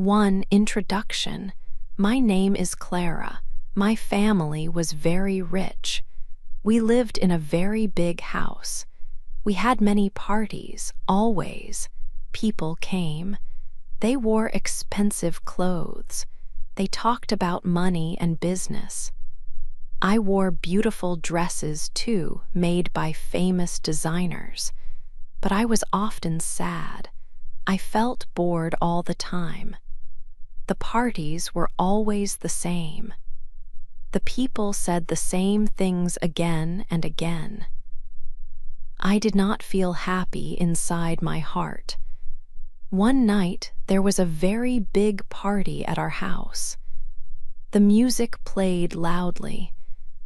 1. Introduction. My name is Clara. My family was very rich. We lived in a very big house. We had many parties, always. People came. They wore expensive clothes. They talked about money and business. I wore beautiful dresses too, made by famous designers. But I was often sad. I felt bored all the time. The parties were always the same. The people said the same things again and again. I did not feel happy inside my heart. One night, there was a very big party at our house. The music played loudly.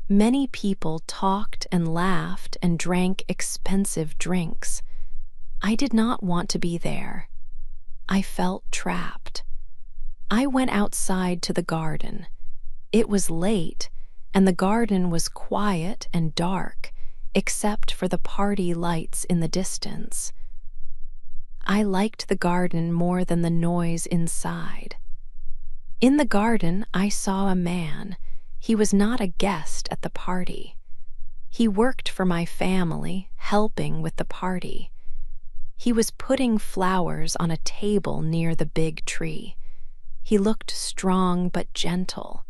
Many people talked and laughed and drank expensive drinks. I did not want to be there. I felt trapped. I went outside to the garden. It was late, and the garden was quiet and dark, except for the party lights in the distance. I liked the garden more than the noise inside. In the garden, I saw a man. He was not a guest at the party. He worked for my family, helping with the party. He was putting flowers on a table near the big tree. He looked strong but gentle.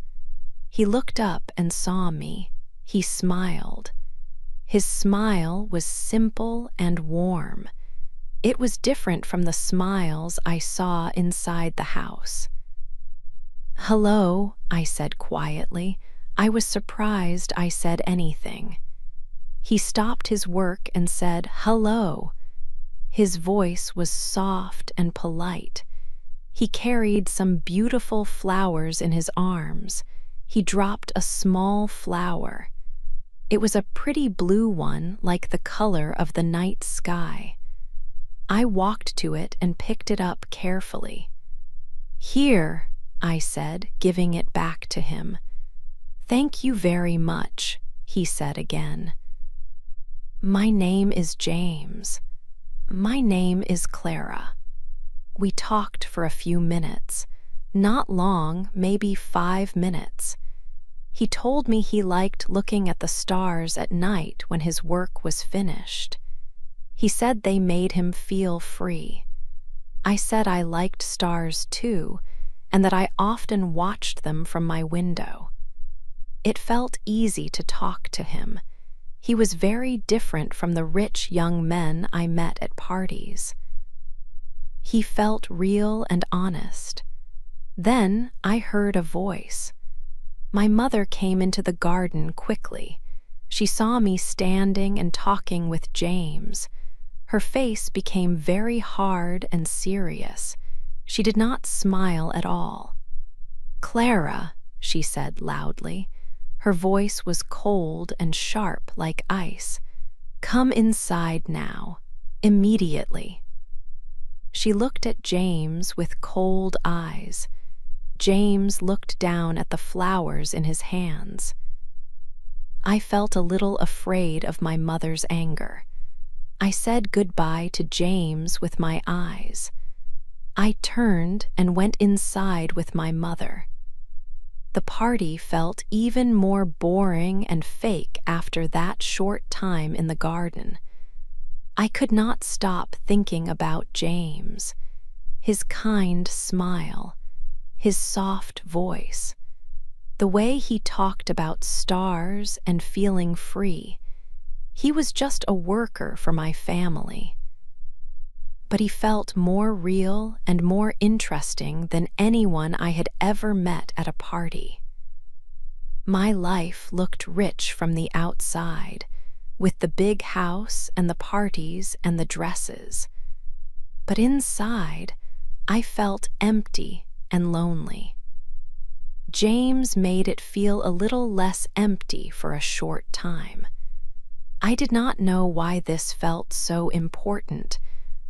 He looked up and saw me. He smiled. His smile was simple and warm. It was different from the smiles I saw inside the house. "Hello," I said quietly. I was surprised I said anything. He stopped his work and said, "Hello." His voice was soft and polite. He carried some beautiful flowers in his arms. He dropped a small flower. It was a pretty blue one, like the color of the night sky. I walked to it and picked it up carefully. "Here," I said, giving it back to him. "Thank you very much," he said again. "My name is James. My name is Clara." We talked for a few minutes. Not long, maybe 5 minutes. He told me he liked looking at the stars at night when his work was finished. He said they made him feel free. I said I liked stars too, and that I often watched them from my window. It felt easy to talk to him. He was very different from the rich young men I met at parties. He felt real and honest. Then I heard a voice. My mother came into the garden quickly. She saw me standing and talking with James. Her face became very hard and serious. She did not smile at all. "Clara," she said loudly. Her voice was cold and sharp like ice. "Come inside now, immediately." She looked at James with cold eyes. James looked down at the flowers in his hands. I felt a little afraid of my mother's anger. I said goodbye to James with my eyes. I turned and went inside with my mother. The party felt even more boring and fake after that short time in the garden. I could not stop thinking about James, his kind smile, his soft voice, the way he talked about stars and feeling free. He was just a worker for my family. But he felt more real and more interesting than anyone I had ever met at a party. My life looked rich from the outside, with the big house and the parties and the dresses. But inside, I felt empty and lonely. James made it feel a little less empty for a short time. I did not know why this felt so important,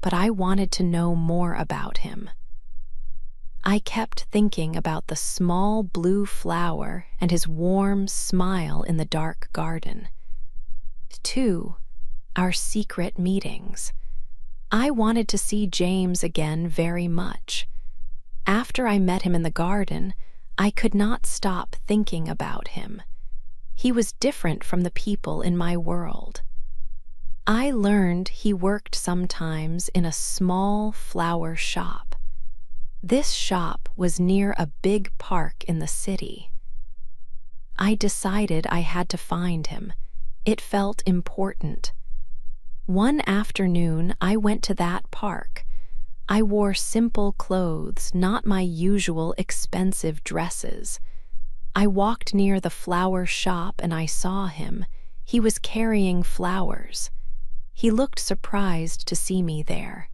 but I wanted to know more about him. I kept thinking about the small blue flower and his warm smile in the dark garden. 2. Our secret meetings. I wanted to see James again very much. After After I met him in the garden, I could not stop thinking about him. He was different from the people in my world. I learned he worked sometimes in a small flower shop. This shop was near a big park in the city. I decided I had to find him. It felt important. One afternoon, I went to that park. I wore simple clothes, not my usual expensive dresses. I walked near the flower shop and I saw him. He was carrying flowers. He looked surprised to see me there.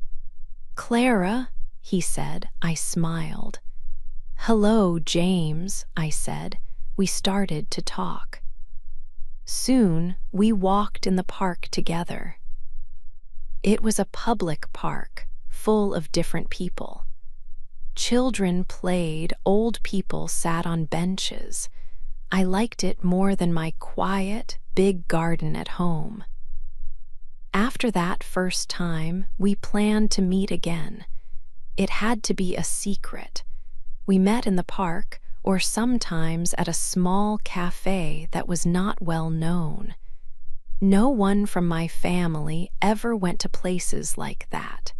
"Clara," he said. I smiled. "Hello, James," I said. We started to talk. Soon, we walked in the park together. It was a public park, full of different people. Children played, old people sat on benches. I liked it more than my quiet, big garden at home. After that first time, we planned to meet again. It had to be a secret. We met in the park, or sometimes at a small cafe that was not well known. No one from my family ever went to places like that.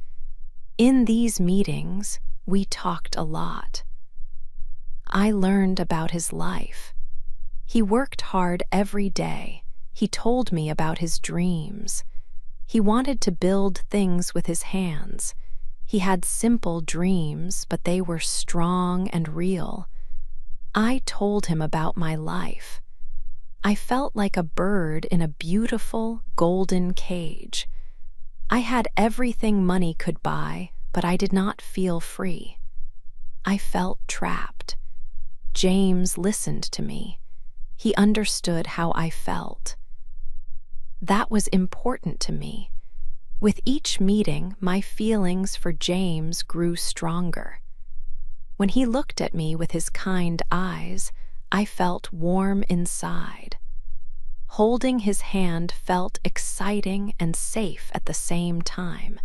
In these meetings, we talked a lot. I learned about his life. He worked hard every day. He told me about his dreams. He wanted to build things with his hands. He had simple dreams, but they were strong and real. I told him about my life. I felt like a bird in a beautiful, golden cage. I had everything money could buy, but I did not feel free. I felt trapped. James listened to me. He understood how I felt. That was important to me. With each meeting, my feelings for James grew stronger. When he looked at me with his kind eyes, I felt warm inside. Holding his hand felt exciting and safe at the same time.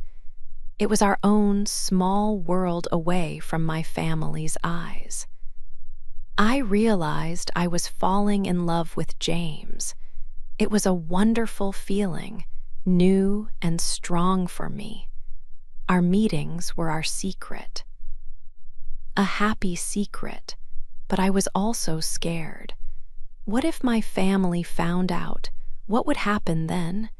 It was our own small world away from my family's eyes. I realized I was falling in love with James. It was a wonderful feeling, new and strong for me. Our meetings were our secret. A happy secret, but I was also scared. What if my family found out? What would happen then?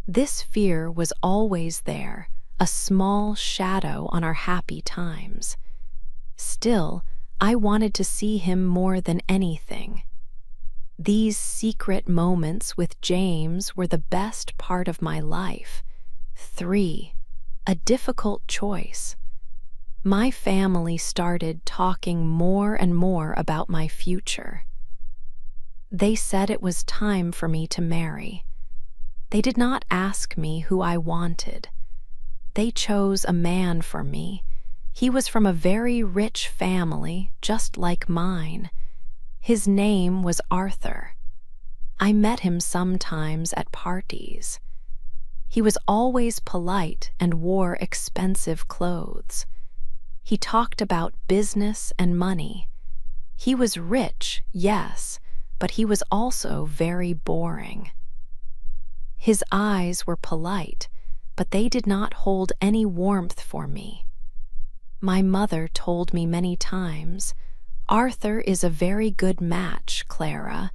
This fear was always there, a small shadow on our happy times. Still, I wanted to see him more than anything. These secret moments with James were the best part of my life. 3. A difficult choice. My family started talking more and more about my future. They said it was time for me to marry. They did not ask me who I wanted. They chose a man for me. He was from a very rich family, just like mine. His name was Arthur. I met him sometimes at parties. He was always polite and wore expensive clothes. He talked about business and money. He was rich, yes, but he was also very boring. His eyes were polite, but they did not hold any warmth for me. My mother told me many times, "Arthur is a very good match, Clara.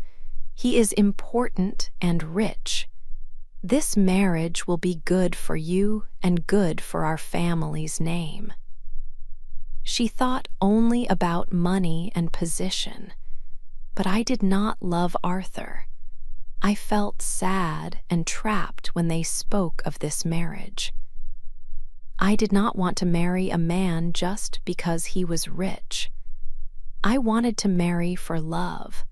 He is important and rich. This marriage will be good for you and good for our family's name." She thought only about money and position, but I did not love Arthur. I felt sad and trapped when they spoke of this marriage. I did not want to marry a man just because he was rich. I wanted to marry for love.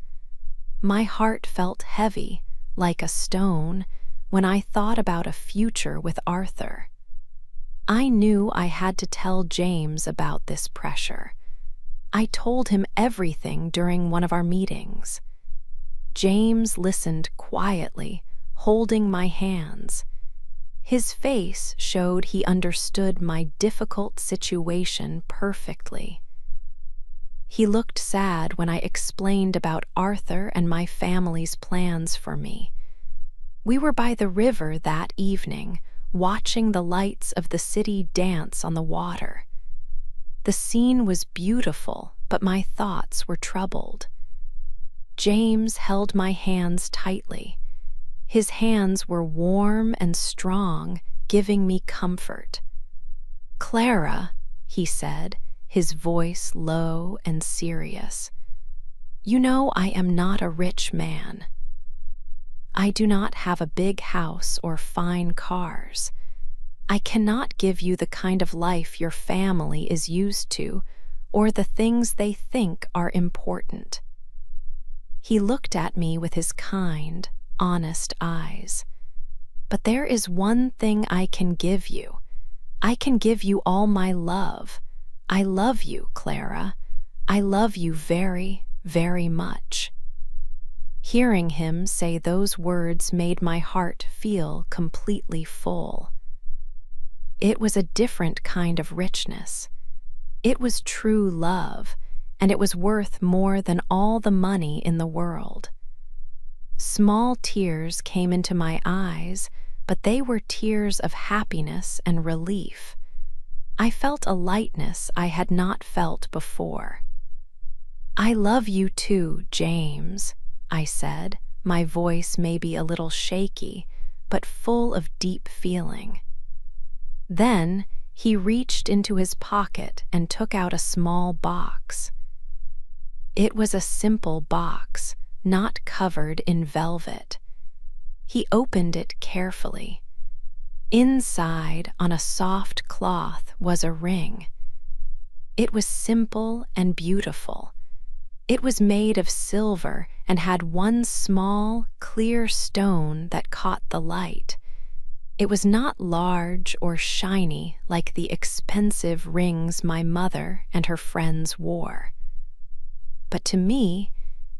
My heart felt heavy, like a stone, when I thought about a future with Arthur. I knew I had to tell James about this pressure. I told him everything during one of our meetings. James listened quietly, holding my hands. His face showed he understood my difficult situation perfectly. He looked sad when I explained about Arthur and my family's plans for me. We were by the river that evening, watching the lights of the city dance on the water. The scene was beautiful, but my thoughts were troubled. James held my hands tightly. His hands were warm and strong, giving me comfort. "Clara," he said, his voice low and serious, "you know I am not a rich man. I do not have a big house or fine cars. I cannot give you the kind of life your family is used to or the things they think are important." He looked at me with his kind, honest eyes. "But there is one thing I can give you. I can give you all my love. I love you, Clara. I love you very, very much." Hearing him say those words made my heart feel completely full. It was a different kind of richness. It was true love, and it was worth more than all the money in the world. Small tears came into my eyes, but they were tears of happiness and relief. I felt a lightness I had not felt before. "I love you too, James," I said, my voice maybe a little shaky, but full of deep feeling. Then he reached into his pocket and took out a small box. It was a simple box, not covered in velvet. He opened it carefully. Inside, on a soft cloth, was a ring. It was simple and beautiful. It was made of silver and had one small, clear stone that caught the light. It was not large or shiny like the expensive rings my mother and her friends wore. But to me,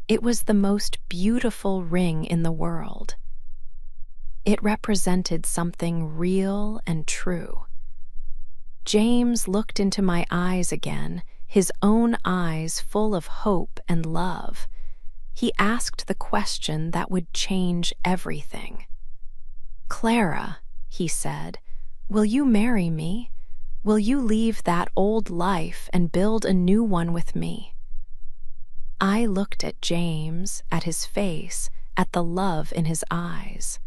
it was the most beautiful ring in the world. It represented something real and true. James looked into my eyes again, his own eyes full of hope and love. He asked the question that would change everything. "Clara," he said, "will you marry me? Will you leave that old life and build a new one with me?" I looked at James, at his face, at the love in his eyes.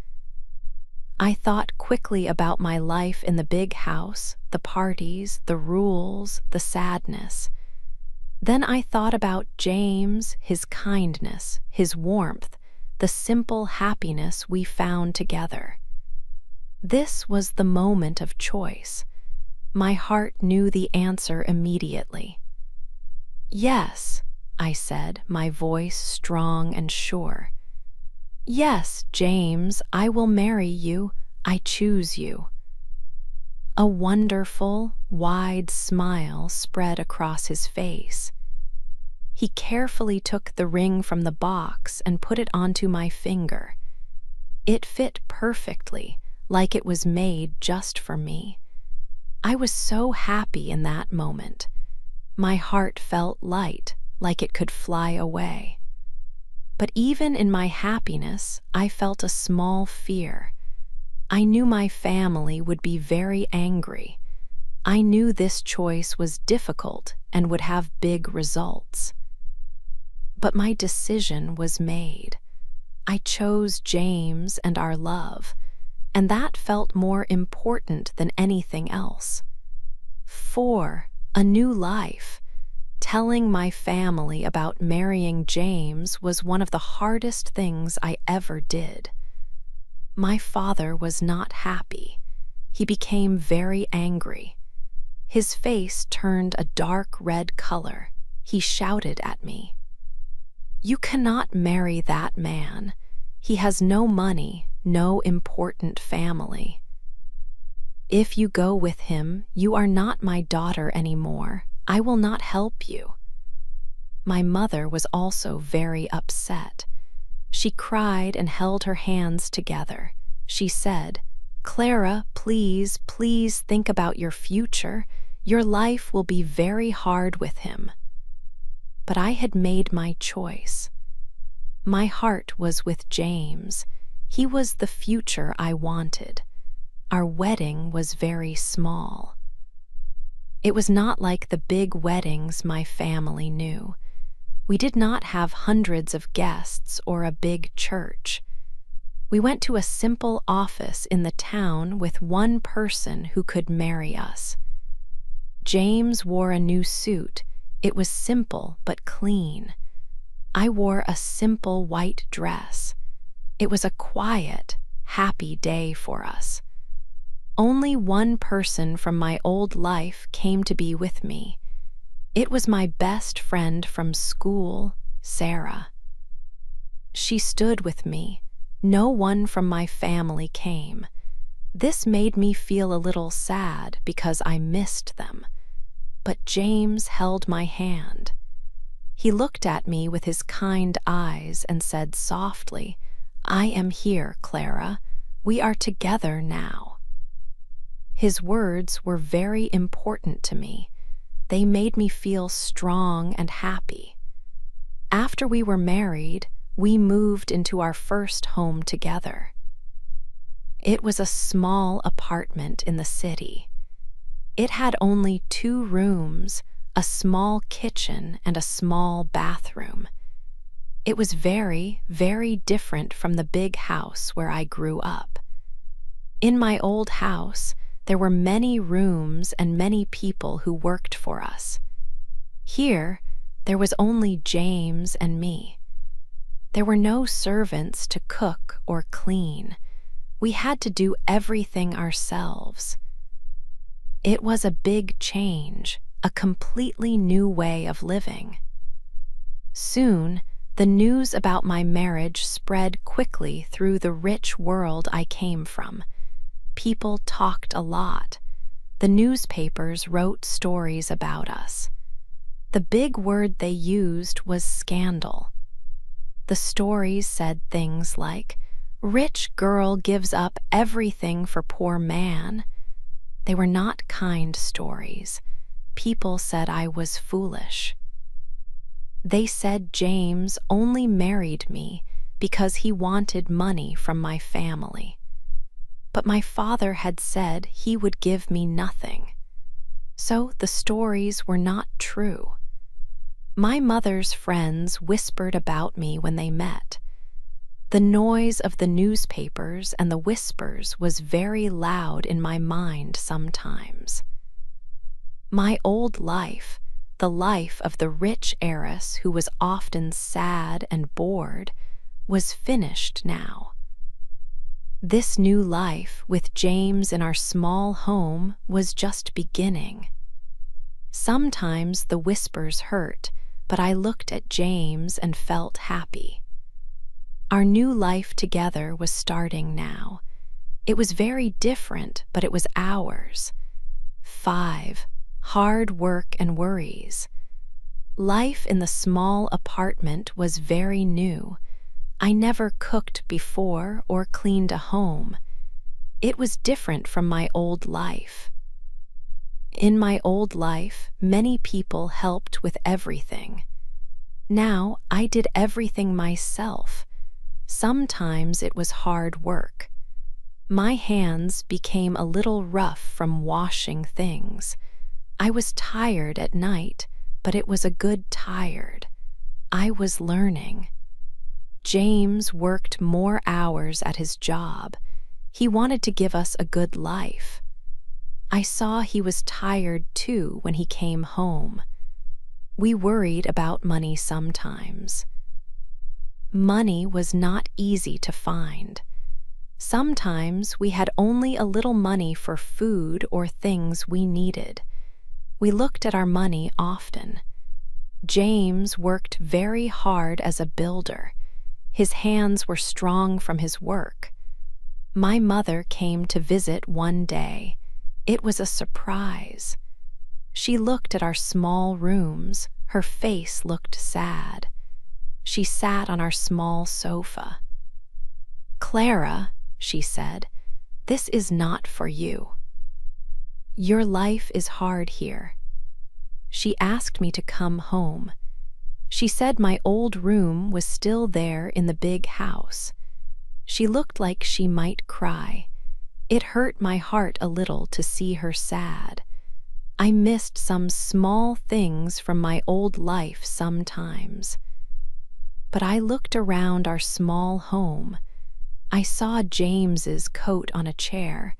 I thought quickly about my life in the big house, the parties, the rules, the sadness. Then I thought about James, his kindness, his warmth, the simple happiness we found together. This was the moment of choice. My heart knew the answer immediately. "Yes," I said, my voice strong and sure. "Yes, James, I will marry you. I choose you." A wonderful, wide smile spread across his face. He carefully took the ring from the box and put it onto my finger. It fit perfectly, like it was made just for me. I was so happy in that moment. My heart felt light, like it could fly away. But even in my happiness, I felt a small fear. I knew my family would be very angry. I knew this choice was difficult and would have big results. But my decision was made. I chose James and our love, and that felt more important than anything else. For a new life. Telling my family about marrying James was one of the hardest things I ever did. My father was not happy. He became very angry. His face turned a dark red color. He shouted at me, "You cannot marry that man. He has no money, no important family. If you go with him, you are not my daughter anymore. I will not help you." My mother was also very upset. She cried and held her hands together. She said, "Clara, please, please think about your future. Your life will be very hard with him." but I had made my choice. My heart was with James. He was the future I wanted. Our wedding was very small. It was not like the big weddings my family knew. We did not have hundreds of guests or a big church. We went to a simple office in the town with one person who could marry us. James wore a new suit. It was simple but clean. I wore a simple white dress. It was a quiet, happy day for us. Only one person from my old life came to be with me. It was my best friend from school, Sarah. She stood with me. No one from my family came. This made me feel a little sad because I missed them. But James held my hand. He looked at me with his kind eyes and said softly, "I am here, Clara. We are together now." His words were very important to me. They made me feel strong and happy. After we were married, we moved into our first home together. It was a small apartment in the city. It had only 2 rooms, a small kitchen, and a small bathroom. It was very, very different from the big house where I grew up. In my old house, there were many rooms and many people who worked for us. Here, there was only James and me. There were no servants to cook or clean. We had to do everything ourselves. It was a big change, a completely new way of living. Soon, the news about my marriage spread quickly through the rich world I came from. People talked a lot. The newspapers wrote stories about us. The big word they used was scandal. The stories said things like, "Rich girl gives up everything for poor man." They were not kind stories. People said I was foolish. They said James only married me because he wanted money from my family. But my father had said he would give me nothing. So the stories were not true. My mother's friends whispered about me when they met. The noise of the newspapers and the whispers was very loud in my mind sometimes. My old life, the life of the rich heiress who was often sad and bored, was finished now. This new life with James in our small home was just beginning. Sometimes the whispers hurt, but I looked at James and felt happy. Our new life together was starting now. It was very different, but it was ours. 5 hard work and worries. Life in the small apartment was very new. I never cooked before or cleaned a home. It was different from my old life. In my old life, many people helped with everything. Now I did everything myself. Sometimes it was hard work. My hands became a little rough from washing things. I was tired at night, but it was a good tired. I was learning. James worked more hours at his job. He wanted to give us a good life. I saw he was tired too when he came home. We worried about money sometimes. Money was not easy to find. Sometimes we had only a little money for food or things we needed. We looked at our money often. James worked very hard as a builder. His hands were strong from his work. My mother came to visit one day. It was a surprise. She looked at our small rooms. Her face looked sad. She sat on our small sofa. "Clara," she said, "this is not for you. Your life is hard here." She asked me to come home. She said my old room was still there in the big house. She looked like she might cry. It hurt my heart a little to see her sad. I missed some small things from my old life sometimes. But I looked around our small home. I saw James's coat on a chair.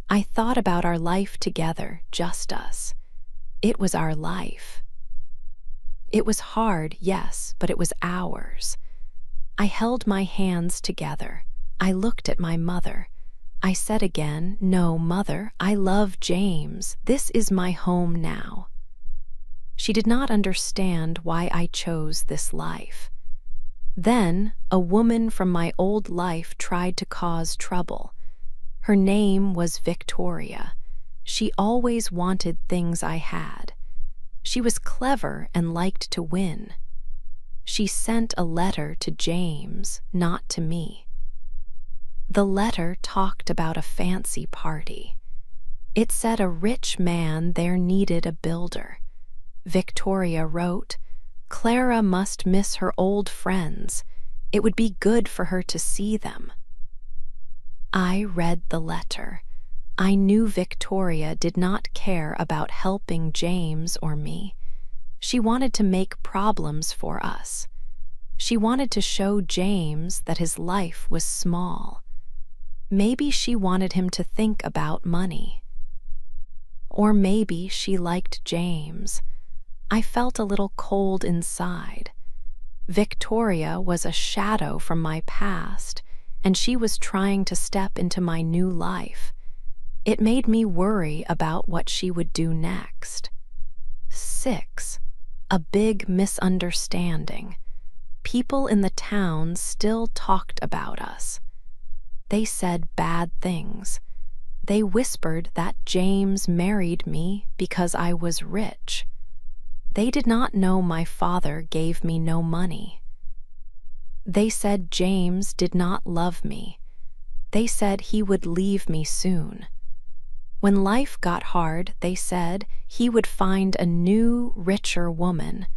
I thought about our life together, just us. It was our life. It was hard, yes, but it was ours. I held my hands together. I looked at my mother. I said again, "No, Mother, I love James. This is my home now." She did not understand why I chose this life. Then a woman from my old life tried to cause trouble. Her name was Victoria. She always wanted things I had. She was clever and liked to win. She sent a letter to James, not to me. The letter talked about a fancy party. It said a rich man there needed a builder. Victoria wrote, "Clara must miss her old friends. It would be good for her to see them." I read the letter. I knew Victoria did not care about helping James or me. She wanted to make problems for us. She wanted to show James that his life was small. Maybe she wanted him to think about money. Or maybe she liked James. I felt a little cold inside. Victoria was a shadow from my past, and she was trying to step into my new life. It made me worry about what she would do next. 6. A big misunderstanding. People in the town still talked about us. They said bad things. They whispered that James married me because I was rich. They did not know my father gave me no money. They said James did not love me. They said he would leave me soon. When life got hard, they said he would find a new, richer woman.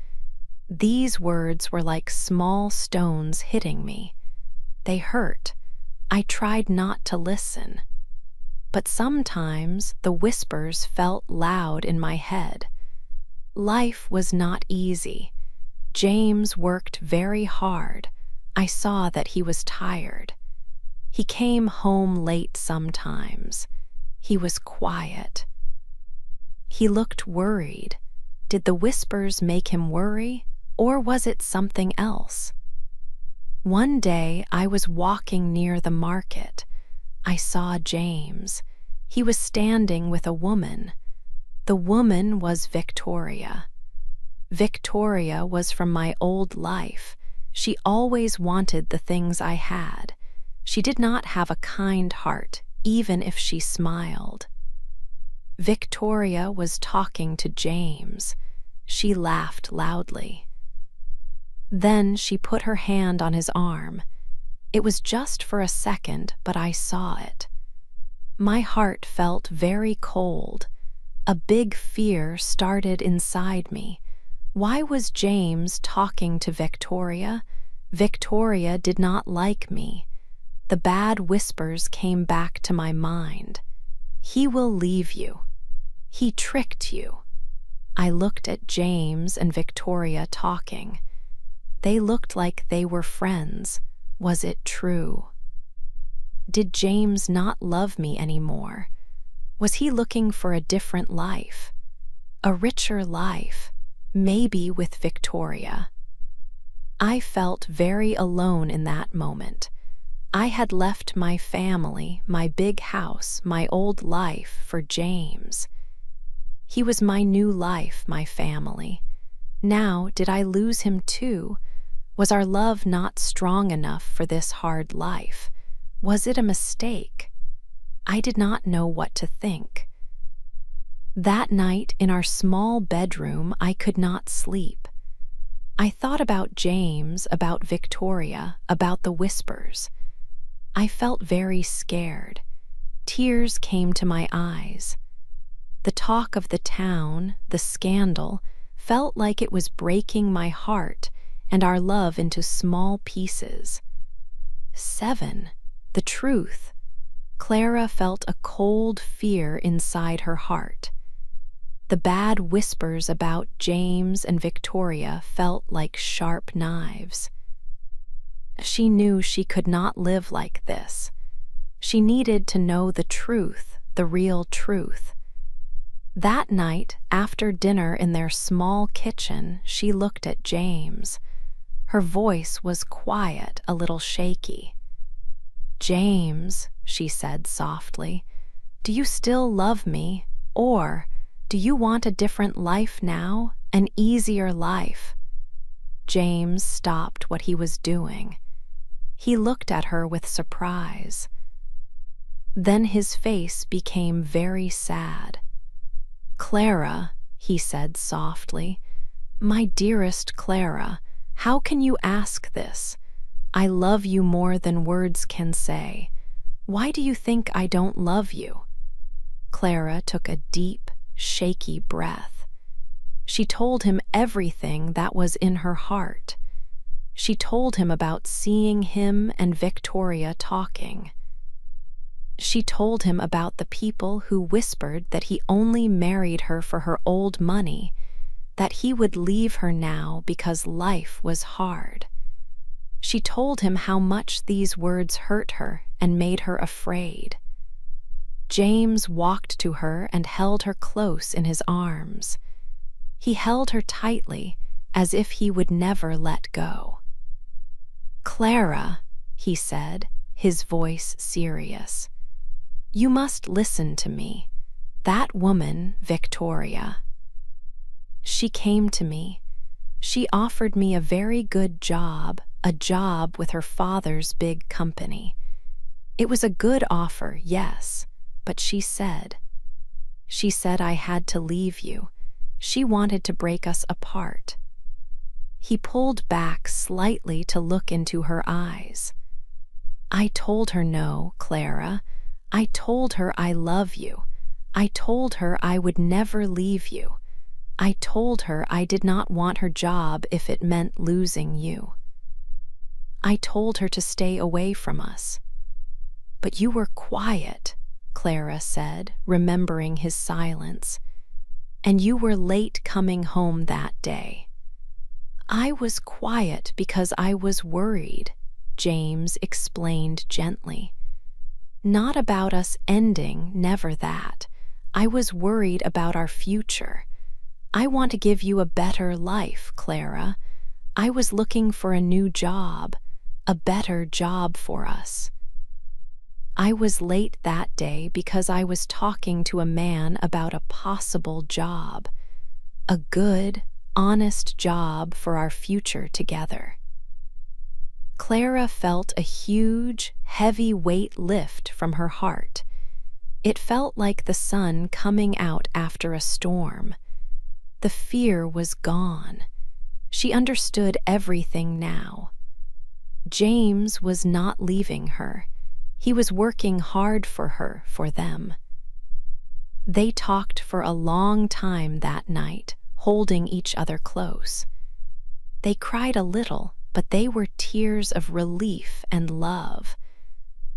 These words were like small stones hitting me. They hurt. I tried not to listen. But sometimes the whispers felt loud in my head. Life was not easy. James worked very hard. I saw that he was tired. He came home late sometimes. He was quiet. He looked worried. Did the whispers make him worry, or was it something else? One day I was walking near the market. I saw James. He was standing with a woman. The woman was Victoria. Victoria was from my old life. She always wanted the things I had. She did not have a kind heart, even if she smiled. Victoria was talking to James. She laughed loudly. Then she put her hand on his arm. It was just for a second, but I saw it. My heart felt very cold. A big fear started inside me. Why was James talking to Victoria? Victoria did not like me. The bad whispers came back to my mind. He will leave you. He tricked you. I looked at James and Victoria talking. They looked like they were friends. Was it true? Did James not love me anymore? Was he looking for a different life? A richer life, maybe with Victoria? I felt very alone in that moment. I had left my family, my big house, my old life for James. He was my new life, my family. Now, did I lose him too? Was our love not strong enough for this hard life? Was it a mistake? I did not know what to think. That night in our small bedroom, I could not sleep. I thought about James, about Victoria, about the whispers. I felt very scared. Tears came to my eyes. The talk of the town, the scandal, felt like it was breaking my heart. and our love into small pieces. 7. The truth. Clara felt a cold fear inside her heart. The bad whispers about James and Victoria felt like sharp knives. She knew she could not live like this. She needed to know the truth, the real truth. That night, after dinner in their small kitchen, she looked at James. Her voice was quiet, a little shaky. "James," she said softly, "do you still love me, or do you want a different life now, an easier life?" James stopped what he was doing. He looked at her with surprise. Then his face became very sad. "Clara," he said softly, "my dearest Clara, how can you ask this? I love you more than words can say. Why do you think I don't love you?" Clara took a deep, shaky breath. She told him everything that was in her heart. She told him about seeing him and Victoria talking. She told him about the people who whispered that he only married her for her old money, that he would leave her now because life was hard. She told him how much these words hurt her and made her afraid. James walked to her and held her close in his arms. He held her tightly, as if he would never let go. "Clara," he said, his voice serious, "you must listen to me. That woman, Victoria. She came to me. She offered me a very good job, a job with her father's big company. It was a good offer, yes, but she said I had to leave you. She wanted to break us apart." He pulled back slightly to look into her eyes. "I told her no, Clara. I told her I love you. I told her I would never leave you. I told her I did not want her job if it meant losing you. I told her to stay away from us." "But you were quiet," Clara said, remembering his silence. "And you were late coming home that day." "I was quiet because I was worried," James explained gently. "Not about us ending, never that. I was worried about our future. I want to give you a better life, Clara. I was looking for a new job, a better job for us. I was late that day because I was talking to a man about a possible job, a good, honest job for our future together." Clara felt a huge, heavy weight lift from her heart. It felt like the sun coming out after a storm. The fear was gone. She understood everything now. James was not leaving her. He was working hard for her, for them. They talked for a long time that night, holding each other close. They cried a little, but they were tears of relief and love.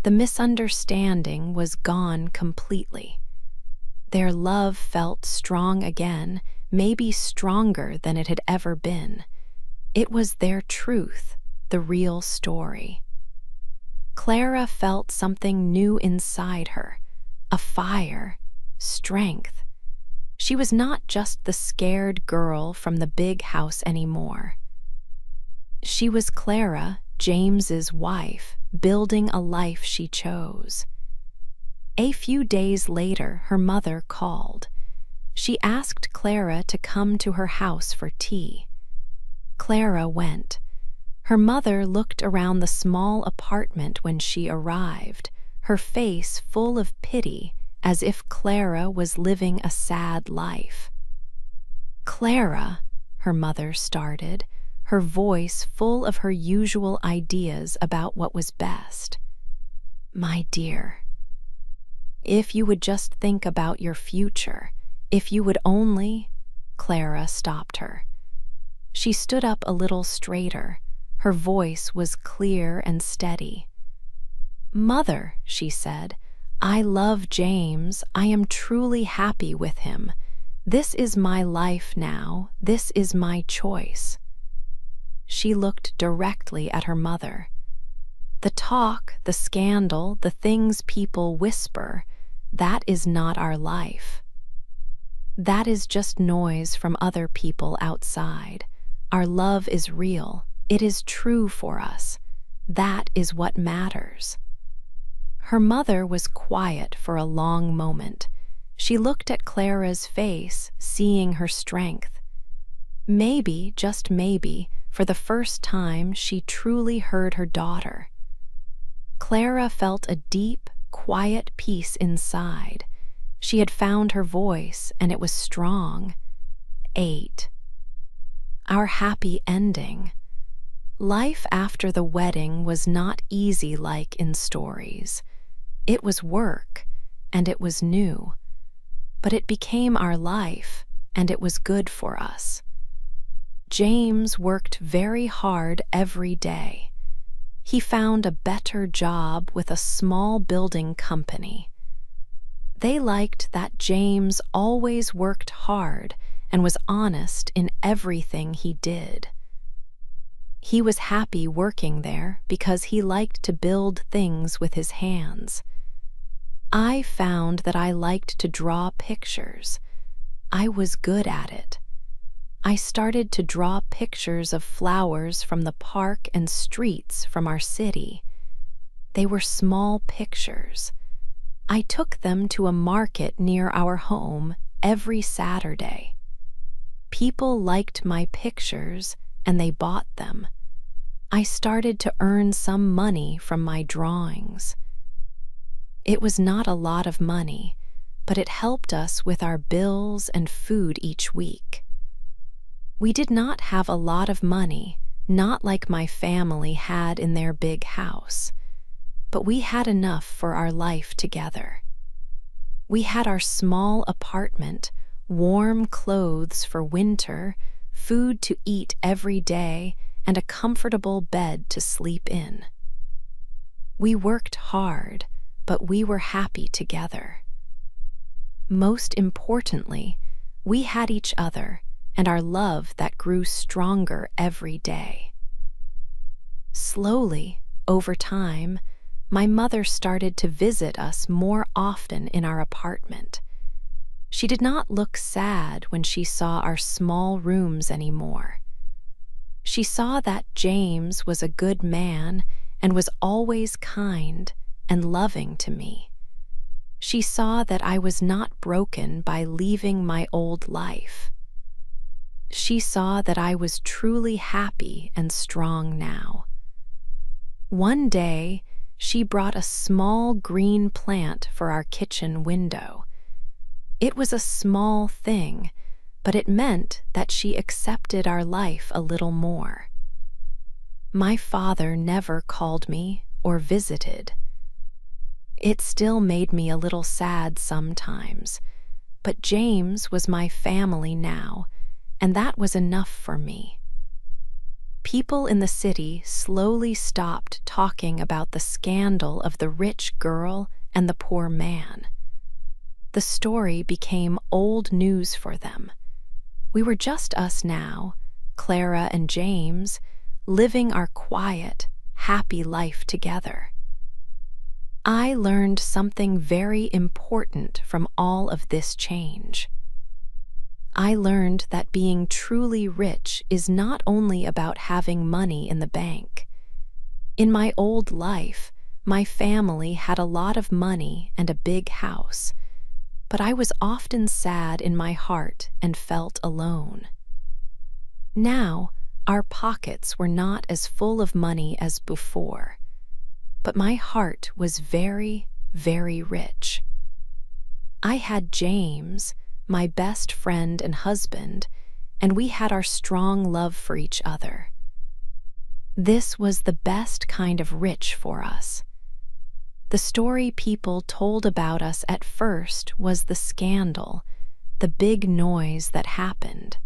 The misunderstanding was gone completely. Their love felt strong again, maybe stronger than it had ever been. It was their truth, the real story. Clara felt something new inside her, a fire, strength. She was not just the scared girl from the big house anymore. She was Clara, James's wife, building a life she chose. A few days later, her mother called. She asked Clara to come to her house for tea. Clara went. Her mother looked around the small apartment when she arrived, her face full of pity, as if Clara was living a sad life. "Clara," her mother started, her voice full of her usual ideas about what was best. "My dear, if you would just think about your future, if you would only—" Clara stopped her. She stood up a little straighter. Her voice was clear and steady. "Mother," she said, "I love James. I am truly happy with him. This is my life now. This is my choice." She looked directly at her mother. "The talk, the scandal, the things people whisper, that is not our life. That is just noise from other people outside. Our love is real. It is true for us. That is what matters." Her mother was quiet for a long moment. She looked at Clara's face, seeing her strength. Maybe, just maybe, for the first time she truly heard her daughter. Clara felt a deep, quiet peace inside. She had found her voice, and it was strong. 8. Our happy ending. Life after the wedding was not easy like in stories. It was work, and it was new. But it became our life, and it was good for us. James worked very hard every day. He found a better job with a small building company. They liked that James always worked hard and was honest in everything he did. He was happy working there because he liked to build things with his hands. I found that I liked to draw pictures. I was good at it. I started to draw pictures of flowers from the park and streets from our city. They were small pictures. I took them to a market near our home every Saturday. People liked my pictures and they bought them. I started to earn some money from my drawings. It was not a lot of money, but it helped us with our bills and food each week. We did not have a lot of money, not like my family had in their big house, but we had enough for our life together. We had our small apartment, warm clothes for winter, food to eat every day, and a comfortable bed to sleep in. We worked hard, but we were happy together. Most importantly, we had each other and our love that grew stronger every day. Slowly, over time, my mother started to visit us more often in our apartment. She did not look sad when she saw our small rooms anymore. She saw that James was a good man and was always kind and loving to me. She saw that I was not broken by leaving my old life. She saw that I was truly happy and strong now. One day, she brought a small green plant for our kitchen window. It was a small thing, but it meant that she accepted our life a little more. My father never called me or visited. It still made me a little sad sometimes, but James was my family now, and that was enough for me. People in the city slowly stopped talking about the scandal of the rich girl and the poor man. The story became old news for them. We were just us now, Clara and James, living our quiet, happy life together. I learned something very important from all of this change. I learned that being truly rich is not only about having money in the bank. In my old life, my family had a lot of money and a big house, but I was often sad in my heart and felt alone. Now, our pockets were not as full of money as before, but my heart was very, very rich. I had James, my best friend and husband, and we had our strong love for each other. This was the best kind of rich for us. The story people told about us at first was the scandal, the big noise that happened.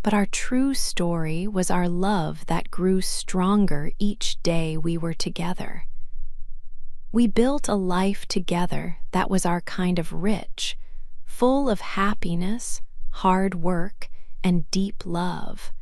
But our true story was our love that grew stronger each day we were together. We built a life together that was our kind of rich, full of happiness, hard work, and deep love.